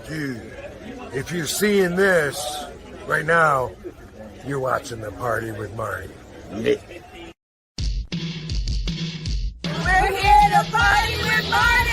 Dude, if you're seeing this right now, you're watching The Party with Marty. We're here to party with Marty!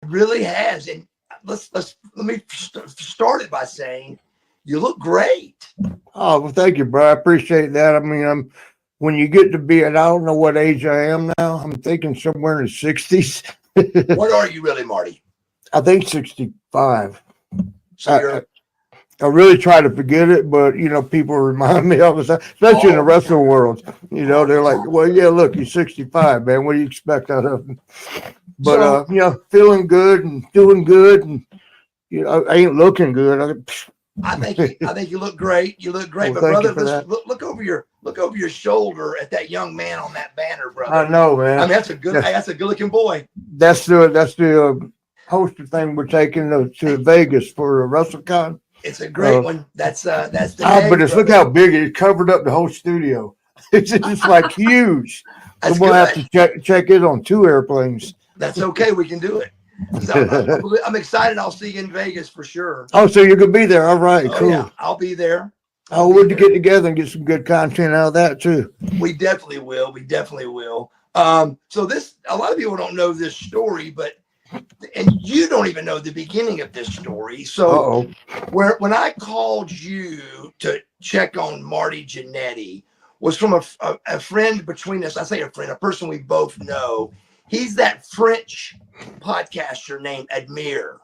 Really has, and let me start it by saying you look great. Oh, well, thank you, bro. I appreciate that. I mean, when you get to be, and I don't know what age I am now. I'm thinking somewhere in the 60s. What are you really, Marty? I think 65. So I really try to forget it, but people remind me all the time, especially in the wrestling world. They're like, "Well, yeah, look, you're 65, man. What do you expect out of him?" But feeling good and doing good, and I ain't looking good. I think you look great. You look great, Well, but brother, look over your shoulder at that young man on that banner, brother. I know, man. I mean, that's a good looking boy. That's the poster thing we're taking to Vegas for WrestleCon. It's a great one. That's the but look how big it covered up the whole studio. It's just like huge. That's we'll have to check it on 2 airplanes. That's okay. We can do it. So, I'm excited. I'll see you in Vegas for sure. Oh, so you're gonna be there? All right, cool. Yeah, I'll be there. We'll get together and get some good content out of that too. We definitely will. So this, a lot of people don't know this story, and you don't even know the beginning of this story. So when I called you to check on Marty Jannetty was from a friend between us. I say a friend, a person we both know. He's that French podcaster named Admir.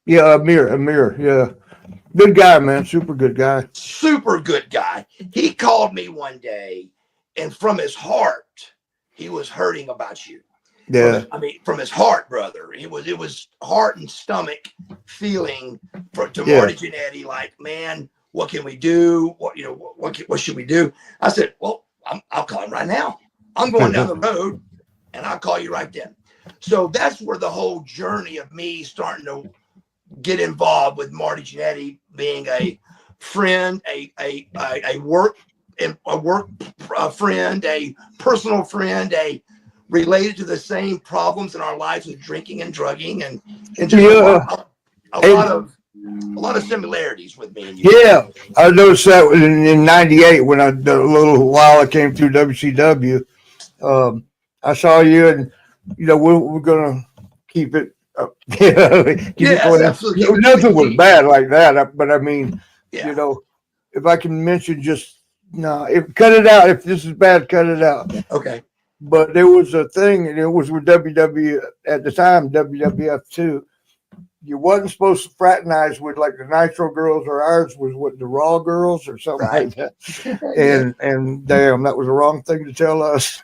Yeah, Amir. Yeah. Good guy, man. Super good guy. Super good guy. He called me one day, and from his heart, he was hurting about you. Yeah. From his heart, brother. It was heart and stomach feeling to Marty Jannetty, like, man, what can we do? What should we do? I said, well, I'll call him right now. I'm going down the road, and I'll call you right then. So that's where the whole journey of me starting to get involved with Marty Jannetty being a friend, a work friend, a personal friend, related to the same problems in our lives with drinking and drugging, and just a lot of similarities with me and you. Yeah, I noticed that in '98 when a little while I came through WCW. I saw you, and we're gonna keep it. Absolutely. Nothing was bad like that, but I mean, if I can mention cut it out. If this is bad, cut it out. Okay. But there was a thing, and it was with WWE at the time, WWF too. You wasn't supposed to fraternize with like the Nitro girls, or ours was with the Raw girls or something like that. And damn, that was the wrong thing to tell us.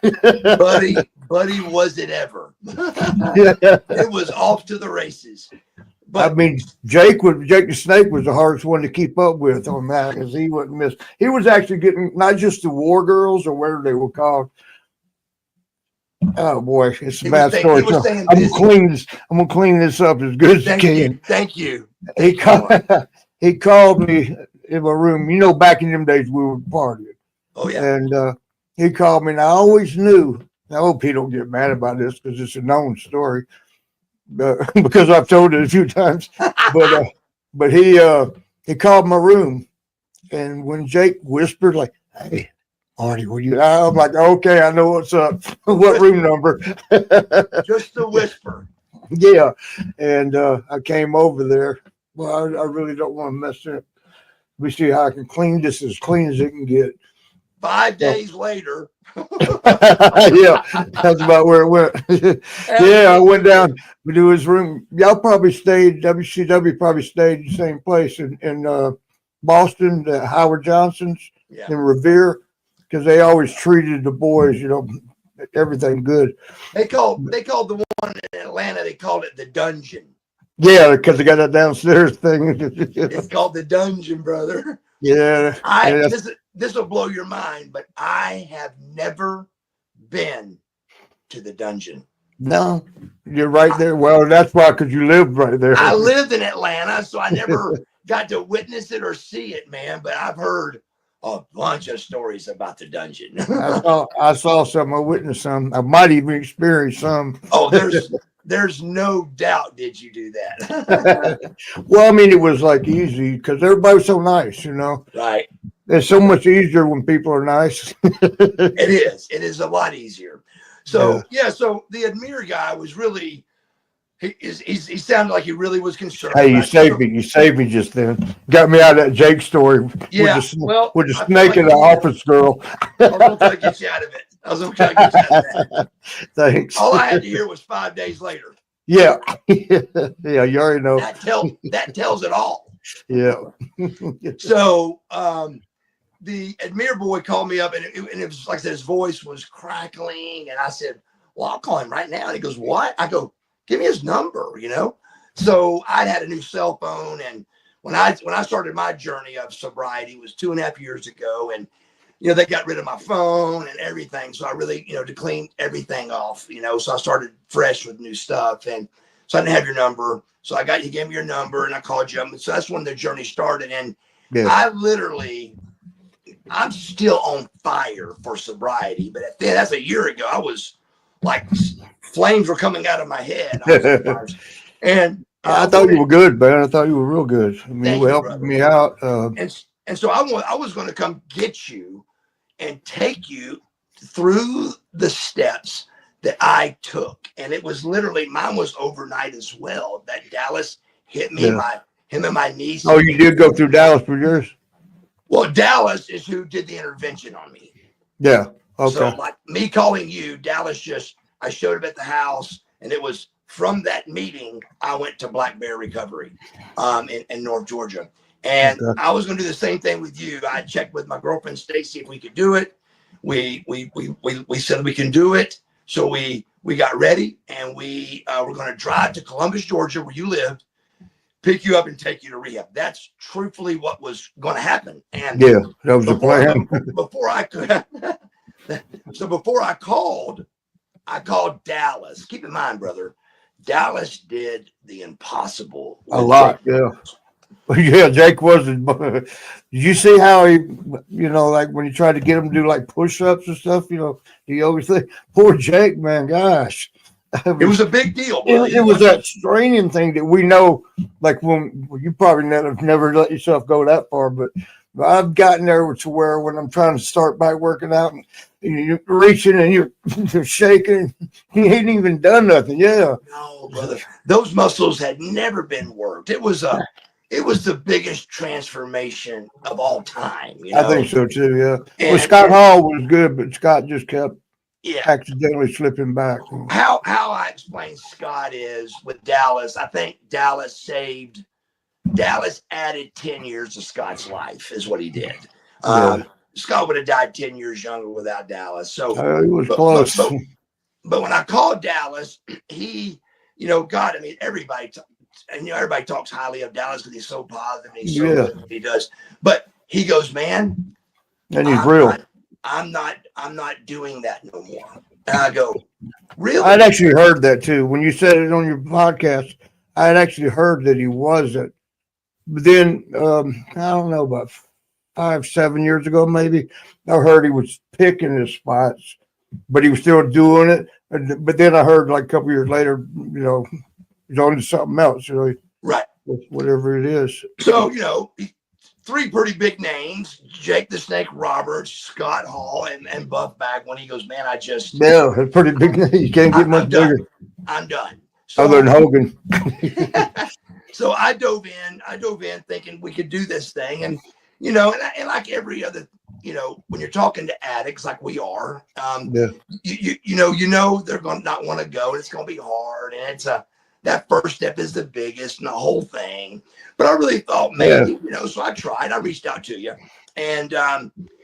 buddy, was it ever? It was off to the races. But I mean, Jake the Snake was the hardest one to keep up with on that, because he wouldn't miss. He was actually getting not just the War Girls or whatever they were called. Oh boy, it's a bad story. I'm gonna clean this up as good as I can. Thank you. He called me in my room. Back in them days we were partying. Oh yeah. And he called me, and I always knew. I hope he don't get mad about this because it's a known story, because I've told it a few times. But he called my room, and when Jake whispered like, "Hey, Marty, I'm like, okay, I know what's up. What room number?" Just a whisper. Yeah. And I came over there. Well, I really don't want to mess it up. Let me see how I can clean this as clean as it can get. 5 days later. Yeah, that's about where it went. Yeah, I went down to his room. Y'all probably stayed, WCW probably stayed the same place in Boston, the Howard Johnson's Yeah. in Revere, because they always treated the boys, everything good. They called the one in Atlanta, they called it the dungeon. Yeah, because they got that downstairs thing. It's called the dungeon, brother. Yeah. This will blow your mind, but I have never been to the dungeon. No, you're right there. Well, that's why, because you lived right there. I lived in Atlanta, so I never got to witness it or see it, man. But I've heard a bunch of stories about the dungeon. I saw some. I witnessed some. I might even experience some. Oh, there's no doubt. Did you do that? Well, I mean, it was like easy because everybody's so nice, Right. It's so much easier when people are nice. It is. It is a lot easier. So so the Admir guy was really. He sounded like he really was concerned. Hey, you saved me. You saved me just then. Got me out of that Jake story. Yeah, with the I snake like and the office girl. I was going to try to get you out of it. I was going to try to get you out of that. Thanks. All I had to hear was 5 days later. Yeah. Yeah, you already know. That tells it all. Yeah. So the Admir boy called me up, and it was like I said, his voice was crackling, and I said, "Well, I'll call him right now." And he goes, "What?" I go, "Give me his number." So I'd had a new cell phone, and when I started my journey of sobriety, it was 2.5 years ago, and they got rid of my phone and everything, so I really to clean everything off, so I started fresh with new stuff, and so I didn't have your number, so you gave me your number, and I called you up, and so that's when the journey started, and I'm still on fire for sobriety, but that's a year ago. I was like, flames were coming out of my head. And I thought you were good, man. I thought you were real good. I mean, you were helping me out. And so I was going to come get you and take you through the steps that I took. And it was literally, mine was overnight as well. That Dallas hit me, him and my niece. Oh, you did go through Dallas for yours? Well, Dallas is who did the intervention on me. Yeah. Okay. So like me calling you, Dallas I showed up at the house, and it was from that meeting, I went to Black Bear Recovery in North Georgia. And I was going to do the same thing with you. I checked with my girlfriend, Stacy, if we could do it. We said we can do it. So we got ready, and we were going to drive to Columbus, Georgia, where you lived, pick you up and take you to rehab. That's truthfully what was going to happen. And yeah, that was the plan. Before I called Dallas. Keep in mind, brother, Dallas did the impossible. A lot, yeah. Yeah, Jake wasn't. Did you see how he, like when you tried to get him to do like push-ups and stuff, the yoga thing? Poor Jake, man, gosh. It was a big deal. It was that straining thing that we know, like when you probably never let yourself go that far, but I've gotten there to where when I'm trying to start back working out and you're reaching and you're shaking, you ain't even done nothing. Yeah. No, brother. Those muscles had never been worked. It was the biggest transformation of all time. I think so too, yeah. Well, Scott Hall was good, but Scott just kept accidentally slipping back. How I explain Scott is with Dallas, I think Dallas added 10 years to Scott's life is what he did. Scott would have died 10 years younger without Dallas. So he was close. But when I called Dallas, he, God, I mean, everybody talks highly of Dallas because he's so positive and he's so good at what he does. But he goes, man, and he's real. I'm not doing that no more. And I go, really? I'd actually heard that too. When you said it on your podcast, I had actually heard that he wasn't. But then, I don't know, about 5-7 years ago, maybe, I heard he was picking his spots, but he was still doing it. But then I heard like a couple years later, he's on to something else, right? Whatever it is. So, three pretty big names: Jake the Snake Roberts, Scott Hall, and Buff Bagwell. He goes, man, that's pretty big name. You can't get much bigger. I'm done. So, other than Hogan. So I dove in thinking we could do this thing, and and like every other when you're talking to addicts like we are, Yeah. you know they're going to not want to go, and it's going to be hard, and that first step is the biggest and the whole thing. But I really thought maybe, so I tried. I reached out to you, and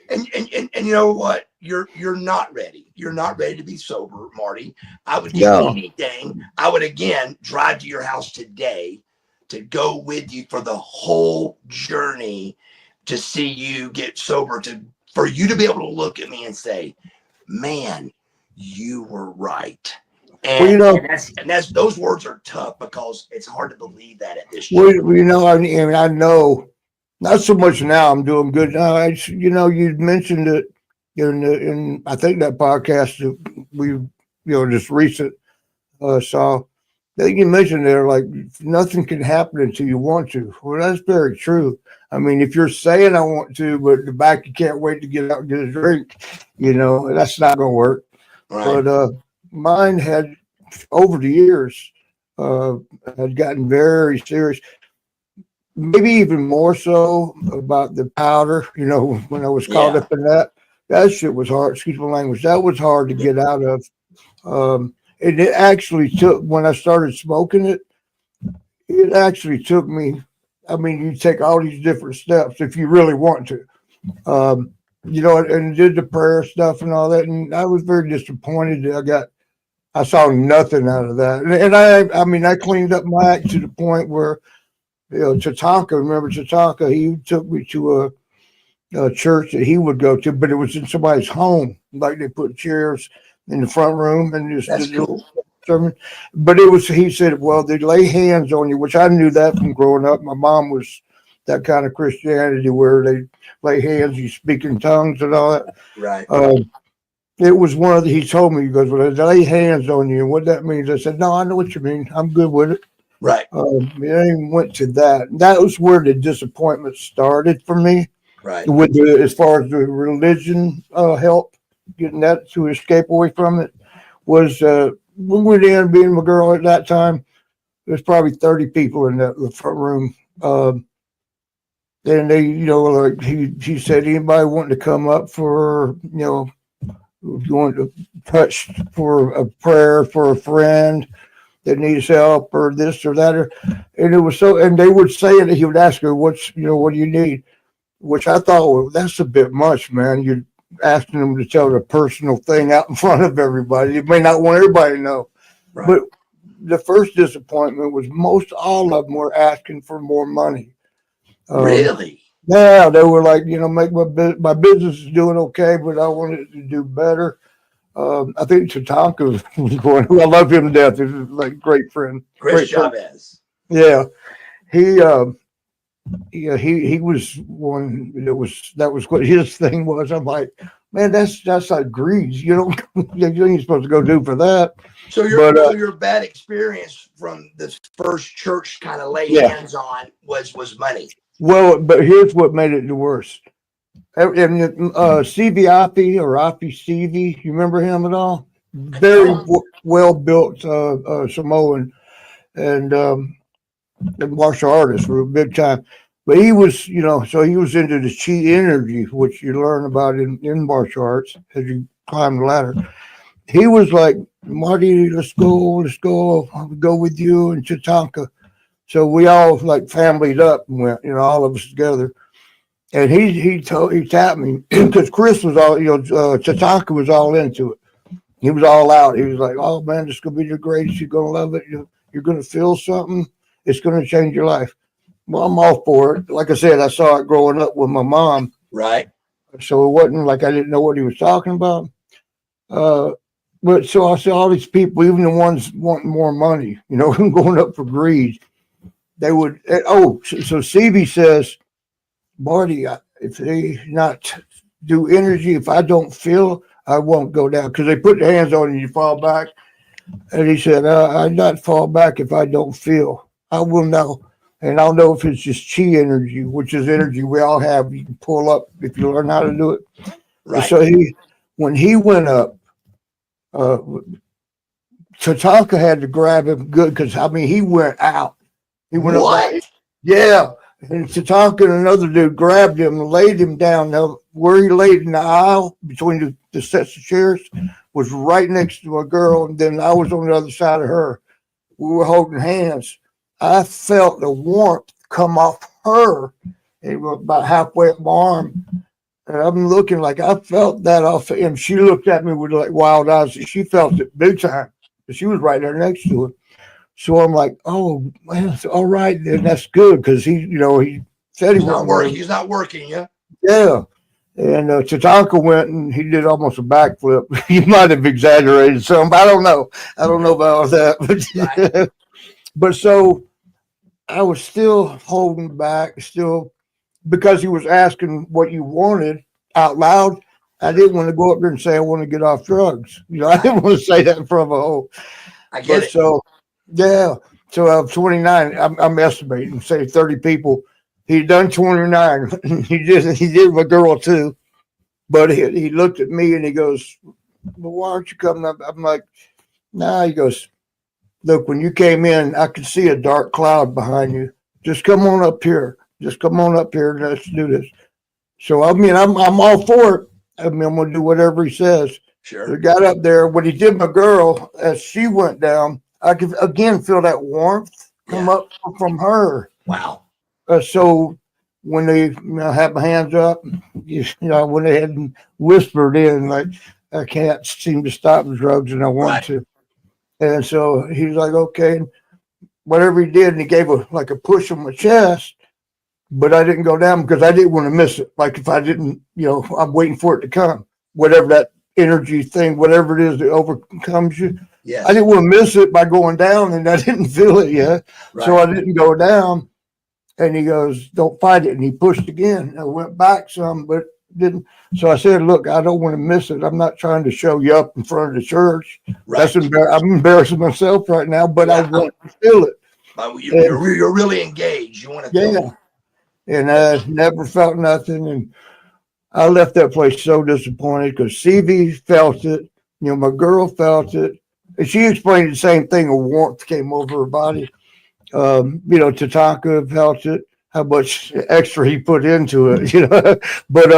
you know what? You're not ready. You're not ready to be sober, Marty. I would do anything. I would again drive to your house today to go with you for the whole journey to see you get sober, for you to be able to look at me and say, man, you were right. And, that's those words are tough because it's hard to believe that at this point. I know not so much now. I'm doing good now. You mentioned it in I think that podcast that we just recent saw. I think you mentioned there, like, nothing can happen until you want to. Well, that's very true. I mean, if you're saying I want to, but in the back you can't wait to get out and get a drink, that's not going to work. Right. But mine had, over the years, had gotten very serious. Maybe even more so about the powder, when I was caught up in that. That shit was hard. Excuse my language. That was hard to get out of. And it actually took, when I started smoking it actually took me, you take all these different steps if you really want to, and did the prayer stuff and all that. And I was very disappointed that I saw nothing out of that. And I cleaned up my act to the point where, Tatanka, remember Tatanka, he took me to a church that he would go to, but it was in somebody's home. Like, they put chairs in the front room and just did a little sermon. But he said, well, they lay hands on you, which I knew that from growing up. My mom was that kind of Christianity where they lay hands, you speak in tongues and all that. Right. It was he told me, he goes, well, they lay hands on you. And what that means, I said, no, I know what you mean. I'm good with it. Right. I even went to that. That was where the disappointment started for me. Right. As far as the religion help, getting that to escape away from it, was we went in, being my girl at that time, there's probably 30 people in the front room. And they, like he said, anybody wanting to come up for, if you want to touch for a prayer for a friend that needs help or this or that, and it was and they would say it, he would ask her, what do you need? Which I thought, well, that's a bit much, man. You're asking them to tell their personal thing out in front of everybody. You may not want everybody to know. Right. But the first disappointment was most all of them were asking for more money. Really? Yeah, they were like, make my business is doing okay, but I want it to do better. I think Tatanka was going. I love him to death. He's like a great friend. Chris Chavez. Yeah, he was one that was what his thing was. I'm like, man, that's like greed. You ain't supposed to go do for that. So your bad experience from this first church kind of lay hands on was money. Well, but here's what made it the worst. And Stevie Oppie or Oppie Stevie, you remember him at all? Very well built Samoan and martial artist for a big time. But he was, so he was into the chi energy, which you learn about in martial arts as you climb the ladder. He was like, Marty, let's go, I'll go with you and Tatanka. So we all like familied up and went, all of us together. And he tapped me because Chris was all, Tatanka was all into it. He was all out. He was like, oh man, this is going to be the greatest. You're going to love it. You're going to feel something. It's going to change your life. Well, I'm all for it. Like I said, I saw it growing up with my mom. Right. So it wasn't like I didn't know what he was talking about. But so I saw all these people, even the ones wanting more money, going up for greed. They would, so CB says, Marty, if they not do energy, if I don't feel, I won't go down. Because they put their hands on you, you fall back. And he said, I not fall back if I don't feel. I will know. And I'll know if it's just chi energy, which is energy we all have. You can pull up if you learn how to do it. Right. So when he went up, Tatanka had to grab him good because, he went out. He went what? Up. Yeah. And Tatanka and another dude grabbed him and laid him down. Now, where he laid in the aisle between the sets of chairs was right next to a girl, and then I was on the other side of her. We were holding hands. I felt the warmth come off her. It was about halfway up my arm. And I'm looking like I felt that off of him. She looked at me with like wild eyes. She felt it big time. She was right there next to her. So I'm like, oh, man, all right, then that's good because he said He's not working. He's not working, yeah. Yeah. And Tatanka went and he did almost a backflip. He might have exaggerated some. I don't know. I don't know about all that. But, but so I was still holding back, still because he was asking what you wanted out loud. I didn't want to go up there and say I want to get off drugs. I didn't want to say that in front of a whole. I get it. So yeah. So I'm 29. I'm estimating, say 30 people. He'd done 29. He did my girl too. But he looked at me and he goes, well, why aren't you coming up? I'm like, nah. He goes, look, when you came in, I could see a dark cloud behind you. Just come on up here. Just come on up here and let's do this. So I mean, I'm all for it. I mean, I'm gonna do whatever he says. Sure. We got up there. When he did my girl, as she went down, I could again feel that warmth come up from her. Wow. So when they had my hands up, I went ahead and whispered in like, I can't seem to stop the drugs and I want to. And so he was like, okay, whatever he did, and he gave a push on my chest, but I didn't go down because I didn't want to miss it. Like if I didn't, I'm waiting for it to come, whatever that energy thing, whatever it is that overcomes you. Yes. I didn't want to miss it by going down, and I didn't feel it yet. Right. So I didn't go down. And he goes, don't fight it. And he pushed again. I went back some, but didn't. So I said, look, I don't want to miss it. I'm not trying to show you up in front of the church. Right. I'm embarrassing myself right now, but I want to feel it. You're really engaged. You want to feel it. And I never felt nothing. And I left that place so disappointed because CV felt it. My girl felt it. And she explained the same thing. A warmth came over her body. Tatanka felt it, how much extra he put into it, but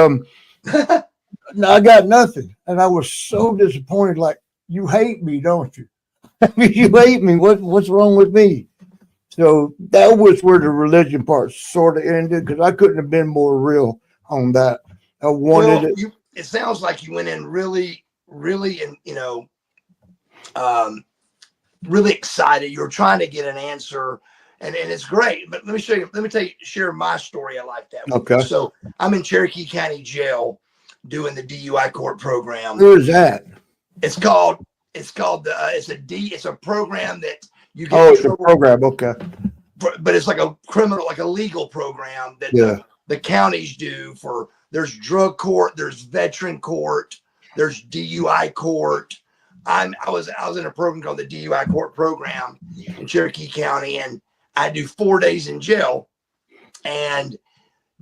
I got nothing. And I was so disappointed. Like, you hate me, don't you? I mean, you hate me. What's wrong with me? So that was where the religion part sort of ended because I couldn't have been more real on that. I wanted it. It sounds like you went in really, really, and really excited. You're trying to get an answer, and it's great. But let me share my story. I like that. Okay. So I'm in Cherokee County Jail doing the DUI court program. Who is that? It's a program that you get. Oh, it's a program. Okay. But it's like a legal program that the counties do for. There's drug court, there's veteran court, there's DUI court. I was in a program called the DUI court program in Cherokee County, and I do 4 days in jail. And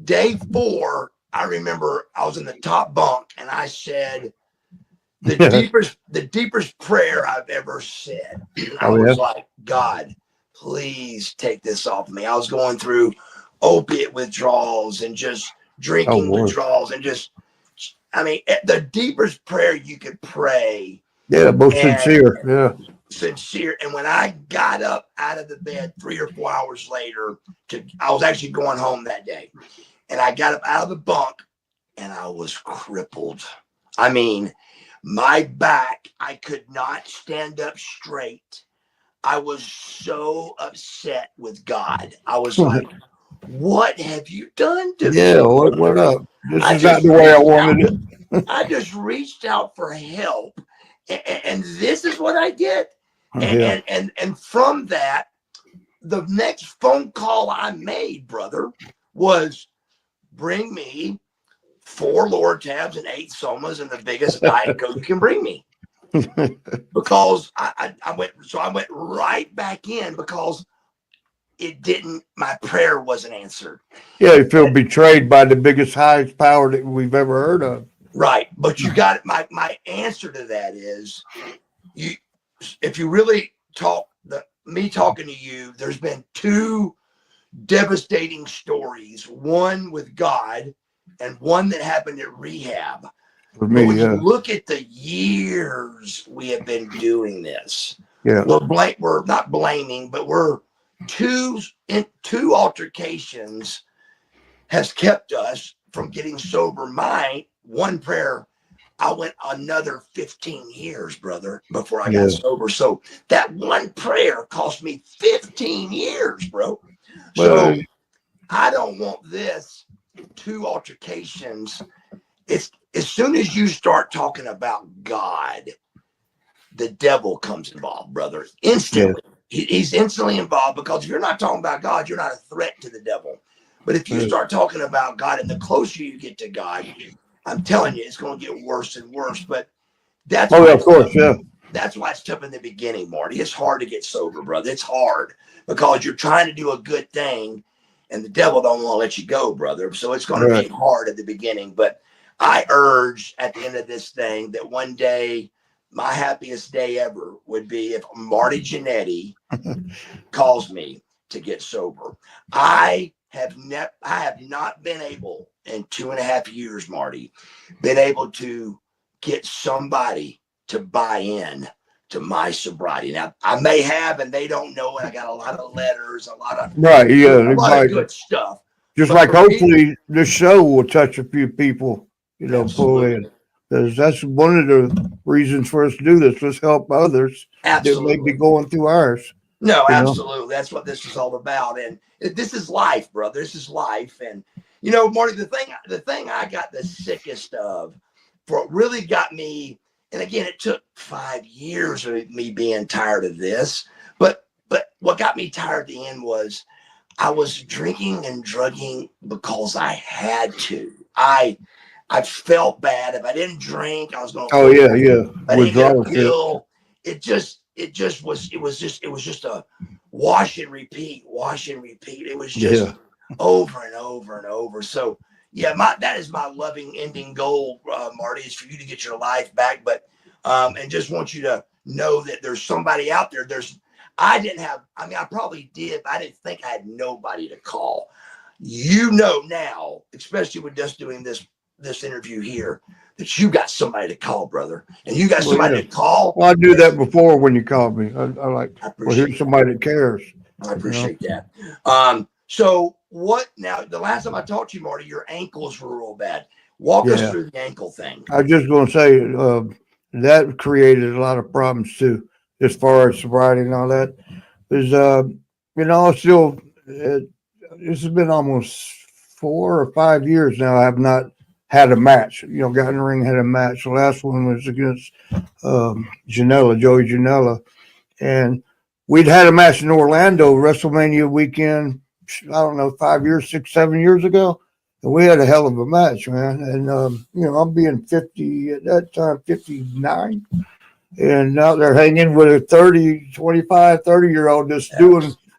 day 4, I remember I was in the top bunk, and I said the deepest prayer I've ever said. I was like, God, please take this off me. I was going through opiate withdrawals and just drinking withdrawals and just, the deepest prayer you could pray. Yeah, both sincere. Yeah. Sincere. And when I got up out of the bed 3 or 4 hours later, I was actually going home that day. And I got up out of the bunk and I was crippled. My back, I could not stand up straight. I was so upset with God. I was like, what have you done to me? Yeah, what up? This is not the way I wanted it. I just reached out for help. And this is what I did. And from that, the next phone call I made, brother, was bring me 4 Lortabs and 8 Somas and the biggest Diet Coke you can bring me. Because I went right back in because my prayer wasn't answered. Yeah, you feel betrayed by the biggest, highest power that we've ever heard of. Right. But you got it. My answer to that is if you really me talking to you, there's been 2 devastating stories, one with God and one that happened at rehab. For But me, when you yeah. look at the years we have been doing this, Yeah. we're not blaming, but we're two altercations has kept us from getting sober. My one prayer, I went another 15 years, brother, before I got Yeah. sober. So that one prayer cost me 15 years, bro. Well, So I don't want this two altercations. It's as soon as you start talking about God, the devil comes involved, brother. Instantly. He's instantly involved, because if you're not talking about God, you're not a threat to the devil. But if you start talking about God, and the closer you get to God, I'm telling you, it's going to get worse and worse. But that's why of course, yeah. that's why it's tough in the beginning, Marty. It's hard to get sober, brother. It's hard because you're trying to do a good thing, and the devil don't want to let you go, brother. So it's going to be hard at the beginning. But I urge at the end of this thing that one day, my happiest day ever would be if Marty Jannetty calls me to get sober. I have not been able in 2.5 years, Marty, been able to get somebody to buy in to my sobriety. Now I may have, and they don't know it. I got a lot of letters, a lot of good stuff. Just But like for me, hopefully this show will touch a few people, pull absolutely. in. Because that's one of the reasons for us to do this. Let's help others that may be Absolutely. going through ours. No, you know? absolutely. That's what this is all about. And this is life, brother. This is life. And Marty, the thing I got the sickest of, for it really got me, and again, it took 5 years of me being tired of this. But what got me tired at the end was I was drinking and drugging because I had to. I felt bad. If I didn't drink, I was going to Oh, feel bad. yeah. If I didn't get a Withdrawal. pill, it was just a wash and repeat. It was just over and over and over. So yeah, that is my loving ending goal, Marty, is for you to get your life back. But and just want you to know that there's somebody out there. I probably did, but I didn't think I had nobody to call. Now, especially with just doing this interview here, that you got somebody to call, brother, and you got somebody to call. Well, I do that before when you called me. I like, here's somebody that cares. I appreciate that. So what now? The last time I talked to you, Marty, your ankles were real bad. Walk us through the ankle thing. I was just going to say that created a lot of problems too, as far as sobriety and all that. There's, still, this has been almost 4 or 5 years now. I have not had a match. Got in the ring, had a match. The last one was against Joey Janela, and we'd had a match in Orlando, WrestleMania weekend. I don't know, 5 years, 6, 7 years ago. And we had a hell of a match, man. And, I'm being 50 at that time, 59. And now they're hanging with a 25, 30-year-old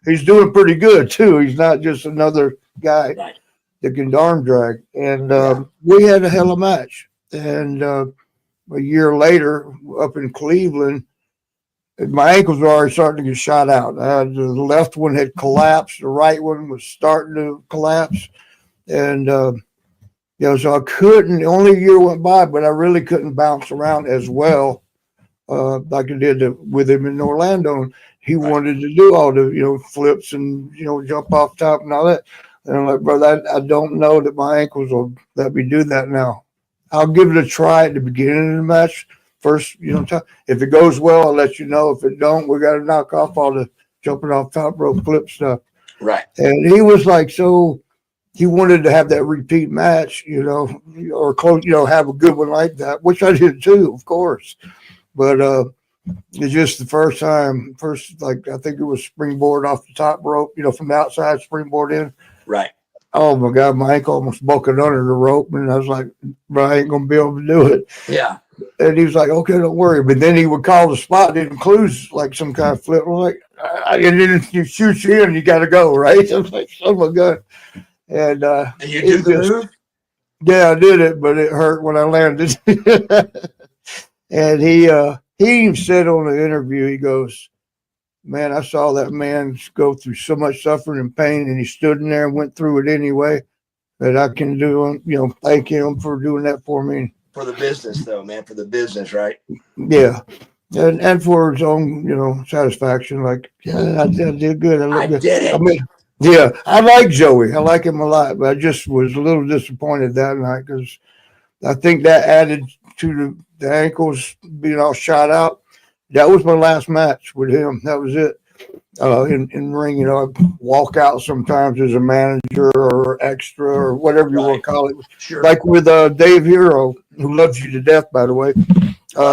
he's doing pretty good, too. He's not just another guy that can darn drag. And we had a hell of a match. And a year later, up in Cleveland, my ankles were already starting to get shot out. The left one had collapsed. The right one was starting to collapse. And, so I couldn't, only a year went by, but I really couldn't bounce around as well like I did with him in Orlando. He wanted to do all the, flips and, jump off top and all that. And I'm like, brother, I don't know that my ankles will let me do that now. I'll give it a try at the beginning of the match. First, if it goes well, I'll let you know. If it don't, we got to knock off all the jumping off top rope flip stuff. Right. And he was like, so he wanted to have that repeat match, or close, have a good one like that, which I did too, of course. But it's just the first time, I think it was springboard off the top rope, from the outside, springboard in. Right. Oh my God, my ankle almost buckled under the rope. And I was like, bro, I ain't going to be able to do it. Yeah. And he was like, okay, don't worry. But then he would call the spot. It includes like some kind of flip. I'm like, and then you shoot you in, you got to go, right? I was like, oh my God. And you do the move? Yeah, I did it, but it hurt when I landed. And he even said on the interview, he goes, man, I saw that man go through so much suffering and pain, and he stood in there and went through it anyway. That I can do, thank him for doing that for me. For the business, though, man, for the business, right? Yeah. And for his own, satisfaction, like, yeah, I did good. I I look good. did it. I mean, yeah, I like Joey. I like him a lot, but I just was a little disappointed that night because I think that added to the ankles being all shot out. That was my last match with him. That was it. In ring, I walk out sometimes as a manager or extra or whatever you want to call it. Sure. Like with Dave Hero, who loves you to death, by the way.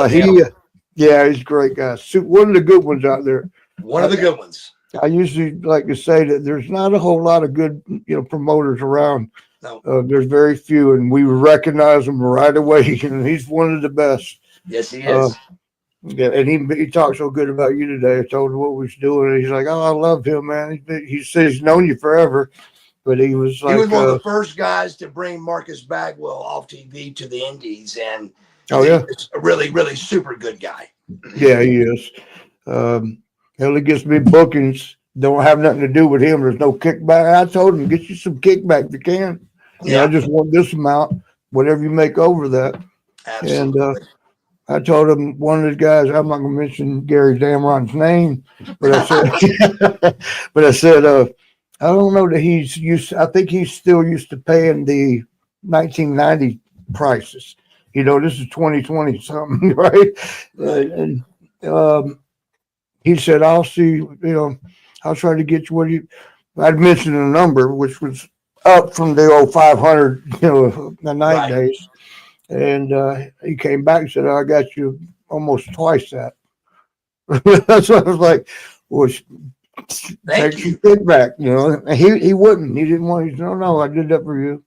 He's a great guy. One of the good ones out there. One of the good ones. I usually like to say that there's not a whole lot of good, promoters around. No. There's very few, and we recognize him right away. And he's one of the best. Yes, he is. Yeah, and he talked so good about you today. I told him what we was doing. And he's like, "Oh, I love him, man." He says he's known you forever, but he was like, he was one of the first guys to bring Marcus Bagwell off TV to the Indies, and he's a really, really super good guy. Yeah, he is. Hell, he gets me bookings. Don't have nothing to do with him. There's no kickback. I told him, get you some kickback if you can. Yeah, I just want this amount, whatever you make over that. Absolutely. And I told him one of the guys, I'm not going to mention Gary Damron's name, but I said, I don't know that he's used. I think he's still used to paying the 1990 prices. This is 2020 something, right? And he said, I'll see. I'll try to get you what you. I'd mentioned a number which was up from the old 500, the night days. And he came back and said, I got you almost twice that. That's what I was like, well, take your kickback, And he wouldn't. He didn't want. He said, no, I did that for you.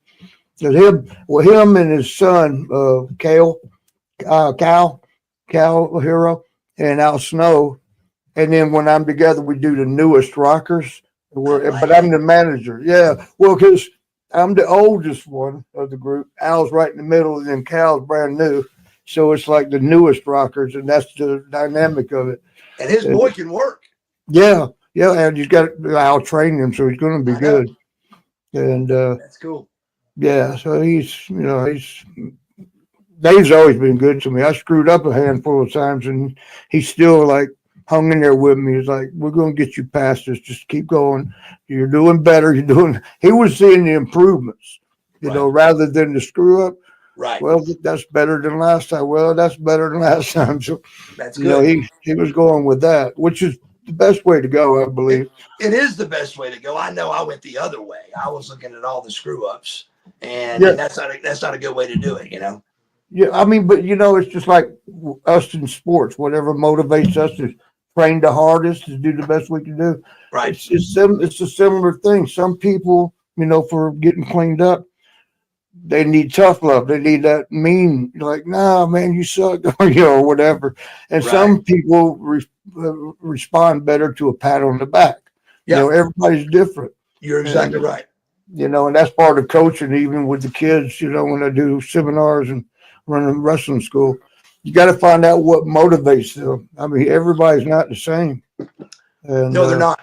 So him and his son, Cal Hero, and Al Snow. And then when I'm together, we do the newest rockers. But I'm the manager. Yeah. Well, because I'm the oldest one of the group. Al's right in the middle, and then Cal's brand new. So it's like the newest rockers, and that's the dynamic of it. And his boy can work. Yeah. And I'll train him, so he's going to be good. And that's cool. Yeah. So Dave's always been good to me. I screwed up a handful of times, and he's still like hung in there with me. He's like, we're going to get you past this. Just keep going. You're doing better. He was seeing the improvements, rather than the screw up. Right. Well, that's better than last time. Well, that's better than last time. So, that's good. He was going with that, which is the best way to go, I believe. It is the best way to go. I know I went the other way. I was looking at all the screw ups, and that's not a good way to do it, Yeah, I mean, but it's just like us in sports. Whatever motivates us to train the hardest, to do the best we can do. Right. It's a similar thing. Some people, for getting cleaned up, they need tough love. They need that mean, like, nah, man, you suck, or whatever. And some people respond better to a pat on the back. Yeah. Everybody's different. You're exactly right. And that's part of coaching, even with the kids, when I do seminars and run a wrestling school. You got to find out what motivates them. I mean, everybody's not the same. And, no, they're not.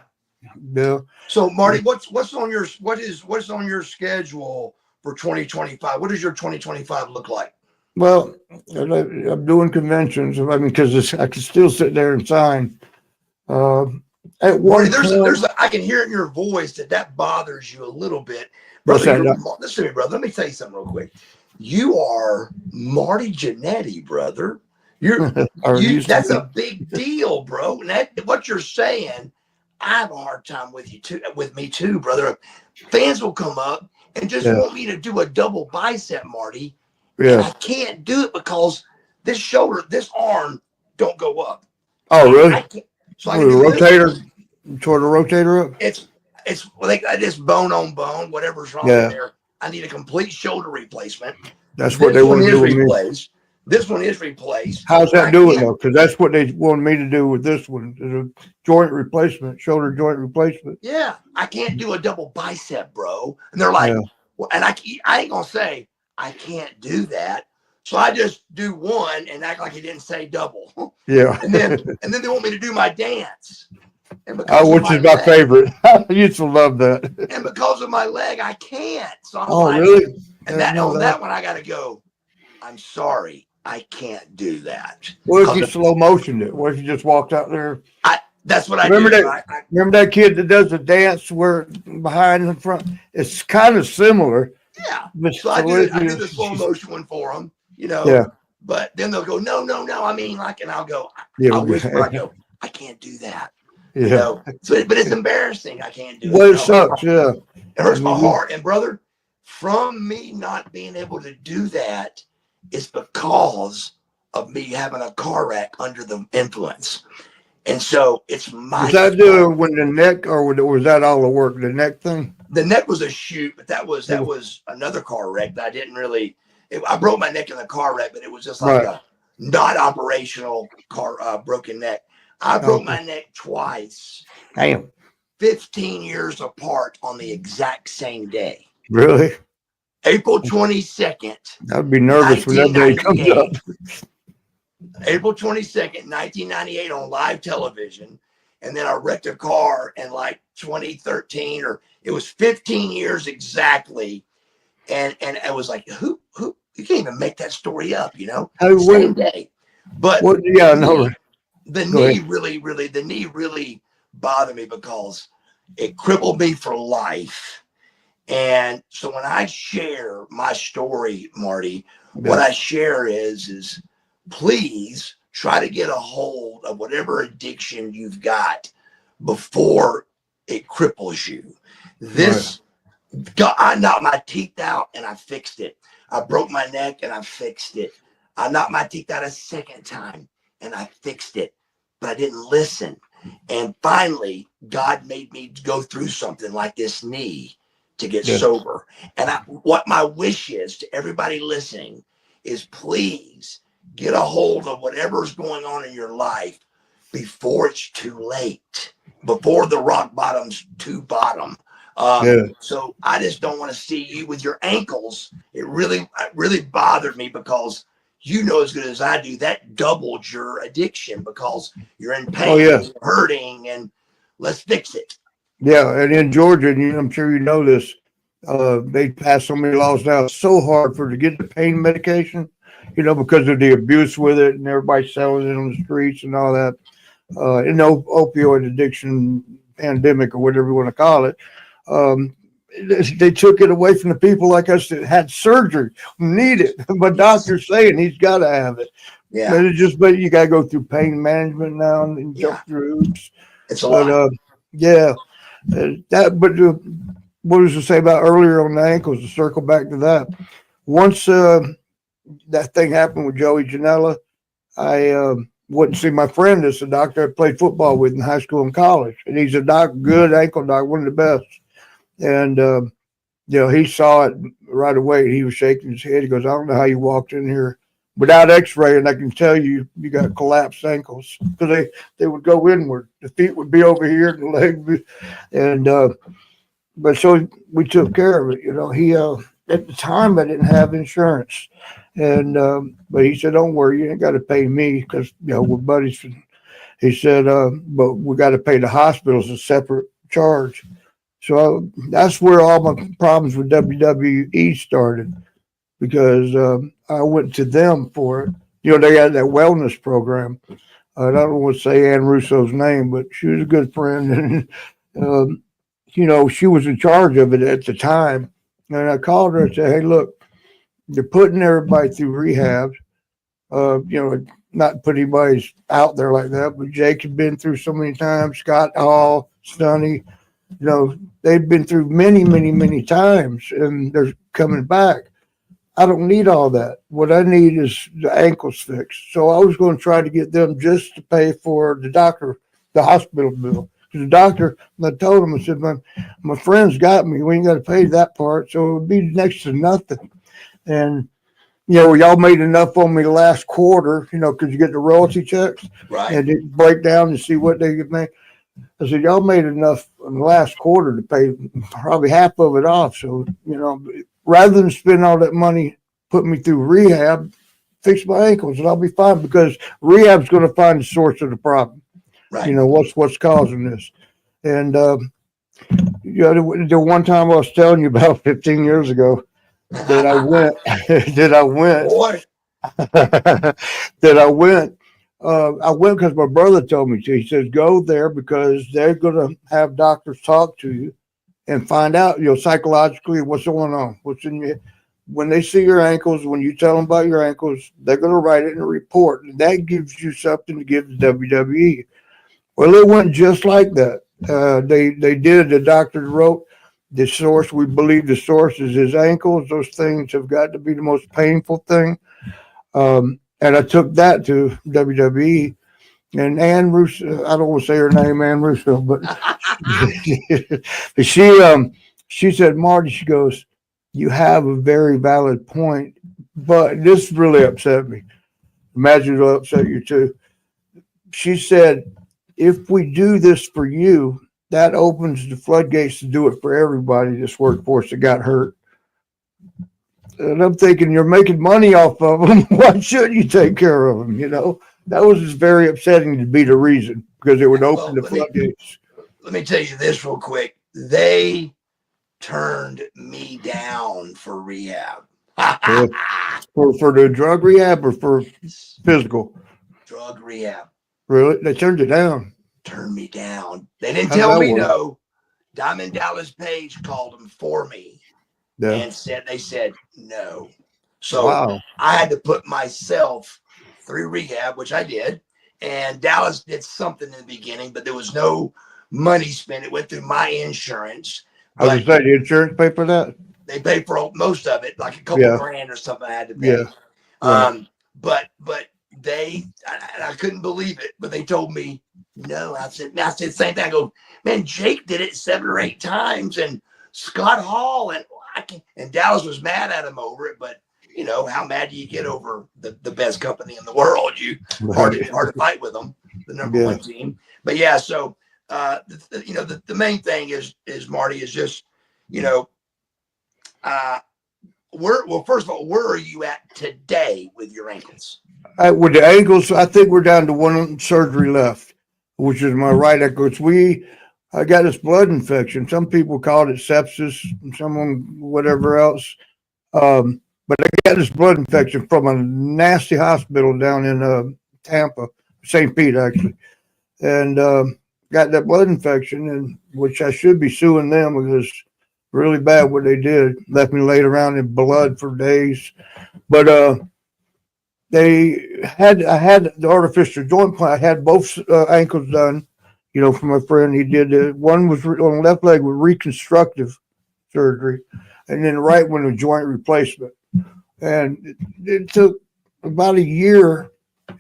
Yeah. So, Marty, what's on your schedule for 2025? What does your 2025 look like? Well, I'm doing conventions. I mean, because I can still sit there and sign. Marty, I can hear it in your voice that bothers you a little bit, brother. Listen to me, brother. Let me tell you something real quick. You are Marty Jannetty, brother. That's a big deal, bro. And what you're saying, I have a hard time with me too, brother. Fans will come up and just want me to do a double bicep, Marty. Yeah. And I can't do it because this arm don't go up. Oh, really? I can't, so I can do toward the rotator up? It's like this bone on bone, whatever's wrong there. I need a complete shoulder replacement. That's what they want to do with me. This one is replaced. How's that doing though? Because that's what they want me to do with this one. Is a joint replacement, shoulder joint replacement. Yeah, I can't do a double bicep, bro. And they're like, well, and I ain't gonna say I can't do that. So I just do one and act like he didn't say double. Yeah. and then they want me to do my dance. And because of which my is my leg, favorite. I used to love that. and because of my leg, I can't. So I'm Oh, like, really? and that on that one, I got to go. I'm sorry, I can't do that. What if you 'Cause slow motioned it? What if you just walked out there? that's what I Remember do. that? Remember that kid that does the dance where behind and front? It's kind of similar. Yeah. But So so what if I you do the slow motion one for them, yeah, but then they'll go, no, no, no. I mean, like, and I'll go, yeah, I'll whisper, I go, I can't do that, yeah. So, but it's embarrassing. I can't do it. Well, it sucks. Yeah. It hurts I my mean, heart. And brother, from me not being able to do that, it's because of me having a car wreck under the influence. And so it's was my that fault. when the neck, or was that all the work? The neck thing? The neck was a shoot, but that It was, was another car wreck that I didn't really. I broke my neck in the car wreck, but it was just like right. a not operational car broken neck. I broke Okay. my neck twice, Damn. 15 years apart on the exact same day. Really? April 22nd, I'd be nervous when that day comes up. 1998. April 22nd, 1998 on live television. And then I wrecked a car in like 2013, or it was 15 years exactly. And it was like, who, you can't even make that story up, Hey, same day. But what? Yeah, no. the Go knee ahead. really bothered me because it crippled me for life. And so when I share my story, Marty, what I share is please try to get a hold of whatever addiction you've got before it cripples you. This, I knocked my teeth out and I fixed it. I broke my neck and I fixed it. I knocked my teeth out a second time and I fixed it, but I didn't listen. And finally, God made me go through something like this knee to get sober. And what my wish is to everybody listening is please get a hold of whatever's going on in your life before it's too late, before the rock bottom's too bottom. So I just don't want to see you with your ankles. It really bothered me because as good as I do, that doubled your addiction because you're in pain, you're hurting, and let's fix it. Yeah, and in Georgia, and I'm sure you know this, they passed so many laws now. It's so hard to get the pain medication, because of the abuse with it and everybody selling it on the streets and all that. Opioid addiction pandemic or whatever you want to call it. They took it away from the people like us that had surgery, need it. But doctor's saying he's got to have it. Yeah. But you got to go through pain management now and jump through hoops. It's a lot. What was to say about earlier on the ankles? To circle back to that, once that thing happened with Joey Janela, I went to see my friend that's a doctor I played football with in high school and college, and he's a good ankle doc, one of the best. And he saw it right away. He was shaking his head. He goes, "I don't know how you walked in here without X-ray, and I can tell you got collapsed ankles because they would go inward. The feet would be over here, and the leg, and but so we took care of it. He at the time I didn't have insurance, and but he said, "Don't worry, you ain't got to pay me because we're buddies." He said, "But we got to pay the hospitals a separate charge." So that's where all my problems with WWE started because I went to them for it. They had that wellness program. I don't want to say Ann Russo's name, but she was a good friend. And, she was in charge of it at the time. And I called her and said, "Hey, look, they're putting everybody through rehab. Not put anybody's out there like that, but Jake had been through so many times, Scott Hall, Stunny, they've been through many, many, many times and they're coming back. I don't need all that. What I need is the ankles fixed." So I was going to try to get them just to pay for the hospital bill. Because the doctor, I told him, I said, my friend's got me. We ain't got to pay that part. So it would be next to nothing. And, y'all made enough on me last quarter, because you get the royalty checks. Right. And it break down and see what they could make. I said, y'all made enough in the last quarter to pay probably half of it off. So, rather than spend all that money putting me through rehab, fix my ankles and I'll be fine because rehab's going to find the source of the problem. Right. You know, what's causing this? And the one time I was telling you about 15 years ago that I went, that I went, Boy. that I went. I went because my brother told me to. He says, go there because they're going to have doctors talk to you and find out, psychologically what's going on, what's in your. When they see your ankles, when you tell them about your ankles, they're going to write it in a report. And that gives you something to give to WWE. Well, it went just like that. They did. The doctor wrote the source. We believe the source is his ankles. Those things have got to be the most painful thing. And I took that to WWE. And Ann Russo, I don't want to say her name, Ann Russo, but she said, Marty, she goes, you have a very valid point, but this really upset me. Imagine it'll upset you too. She said, if we do this for you, that opens the floodgates to do it for everybody, this workforce that got hurt. And I'm thinking, you're making money off of them. Why shouldn't you take care of them? That was just very upsetting to be the reason, because it would open the floodgates. Let me tell you this real quick. They turned me down for rehab. For the drug rehab or for physical? Drug rehab. Really? They turned it down. Turned me down. They didn't tell me no. Diamond Dallas Page called them for me. Yeah. And they said no. So wow. I had to put myself through rehab, which I did. And Dallas did something in the beginning, but there was no money spent. It went through my insurance. I was saying, the insurance pay for that? They paid for most of it, like a couple grand or something I had to pay. Yeah. Right. But I couldn't believe it. But they told me no. I said the same thing. I go, man, Jake did it 7 or 8 times, and Scott Hall, and Dallas was mad at him over it. But how mad do you get over the best company in the world? Hard to fight with them, the number one team. But yeah, so the main thing is Marty is just first of all, where are you at today with your ankles? With the ankles, I think we're down to one surgery left, which is my right ankle. I got this blood infection. Some people call it sepsis, someone whatever else. But I got this blood infection from a nasty hospital down in Tampa, St. Pete actually, and got that blood infection, and which I should be suing them because really bad what they did. Left me laid around in blood for days. But I had the artificial joint plan. I had both ankles done. From my friend, he did one was on the left leg with reconstructive surgery, and then the right one was joint replacement. And it took about a year,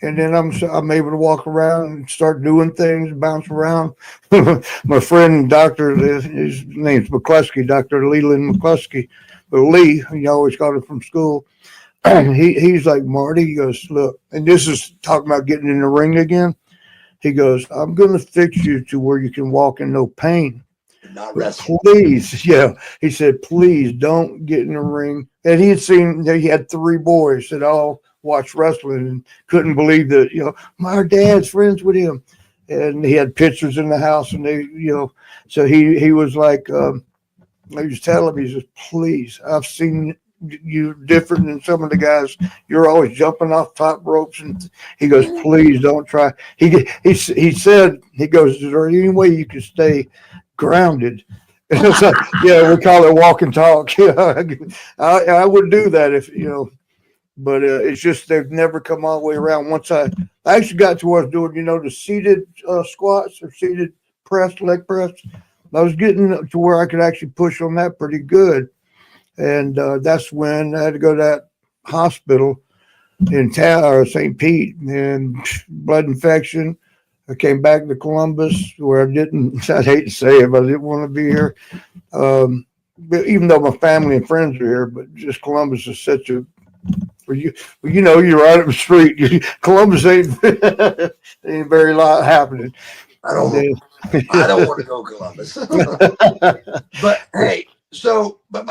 and then I'm able to walk around and start doing things, bounce around. My friend, doctor, his name's McCluskey, Dr. Leland McCluskey, but Lee, he always got it from school. He's like, Marty, he goes, look, and this is talking about getting in the ring again. He goes, I'm going to fix you to where you can walk in no pain. Not wrestling. Please. Yeah. He said, please don't get in the ring. And he had 3 boys that all watched wrestling and couldn't believe that, my dad's friends with him. And he had pictures in the house, and they, so he was like, I was telling him, he says, please, I've seen you different than some of the guys. You're always jumping off top ropes. And he goes, please don't try. He said, he goes, is there any way you can stay grounded? It's like, yeah, we call it walk and talk. I would do that if, but it's just they've never come all the way around. Once I actually got to where I was doing, the seated squats or seated press, leg press. I was getting to where I could actually push on that pretty good. And that's when I had to go to that hospital in St. Pete, and blood infection. I came back to Columbus where I hate to say it, but I didn't want to be here. But even though my family and friends are here, but just Columbus is such a, you're right up the street. Columbus ain't very lot happening. I don't want to go Columbus. But hey, but my